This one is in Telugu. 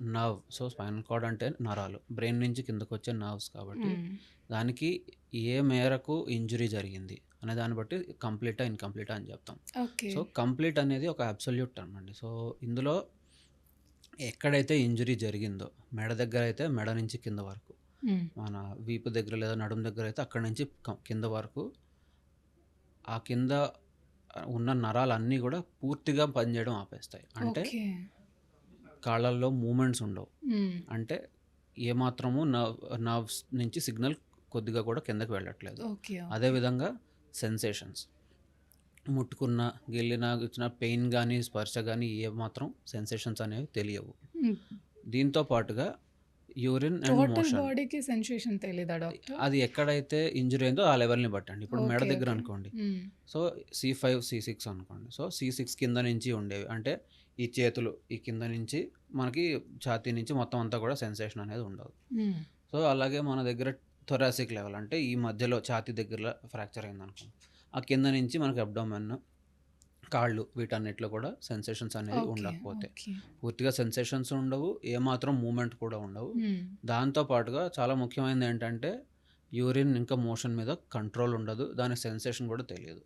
నర్వ్. సో, స్పైనల్ కార్డ్ అంటే నరాలు. బ్రెయిన్ నుంచి కిందకొచ్చే నర్వ్స్ కాబట్టి, హ్మ్. దానికి ఏ మేరకు ఇంజురీ జరిగింది అనే దాన్ని బట్టి కంప్లీటా, ఇన్‌కంప్లీటా అని చెప్తాం. ఓకే. సో, కంప్లీట్ అనేది ఒక అబ్సల్యూట్ టర్మ్ అండి. సో, ఇందులో ఎక్కడైతే ఇంజురీ జరిగిందో, మెడ దగ్గర అయితే మెడ నుంచి కింద వరకు, హ్మ్. మన వీపు దగ్గర లేదా నడుము దగ్గర అయితే అక్కడి నుంచి కింద వరకు, ఆ కింద ఉన్న నరాలన్నీ గూడా పూర్తిగా పనిజేయడం ఆపేస్తాయి. అంటే ఓకే. కాళ్ళల్లో మూవ్‌మెంట్స్ ఉండవు. హ్మ్. అంటే ఏమాత్రము నర్వ్స్ నుంచి సిగ్నల్ కొద్దిగా కూడా కిందకి వెళ్ళట్లేదు. ఓకే. అదే ఓకే. విధంగా సెన్సేషన్స్, ముట్టుకున్న, గిల్లిన, గుచ్చిన పెయిన్ గానీ, స్పర్శ గానీ ఏమాత్రం సెన్సేషన్స్ అనేవి తెలియవు. హ్మ్. దీంతో పాటుగా యూరిన్ అండ్ టోటల్ మోషన్, బాడీకి సెన్సేషన్ తెలీదా డాక్టర్? అది ఎక్కడైతే ఇంజ్యూరీ అయిందో ఆ లెవెల్‌ని బట్టండి. ఇప్పుడు మెడ ఓకే. దగ్గర ఓకే. అనుకోండి. హ్మ్. సో, C5, C6 అనుకోండి. సో, C6 కింద నుంచి ఉండేవి. అంటే ఈ చేతులు ఈ కింద నుంచి మనకి ఛాతీ నుంచి మొత్తం అంతా కూడా సెన్సేషన్ అనేది ఉండదు. హ్మ్. సో, అలాగే మన దగ్గర థొరాసిక్ లెవెల్ అంటే ఈ మధ్యలో ఛాతీ దగ్గరలో ఫ్రాక్చర్ అయిందనుకోండి. ఆ కింద నుంచి మనకి అబ్డోమెన్, కాళ్ళు వీటన్నిటిలో కూడా సెన్సేషన్స్ అనేవి ఓకే. ఉండకపోతాయి. ఓకే. పూర్తిగా సెన్సేషన్స్ ఉండవు. ఏమాత్రం మూవ్‌మెంట్ కూడా ఉండవు. హ్మ్. దాంతో పాటుగా చాలా ముఖ్యమైనది ఏంటంటే యూరిన్ ఇంకా మోషన్ మీద కంట్రోల్ ఉండదు. దాని సెన్సేషన్ కూడా తెలియదు.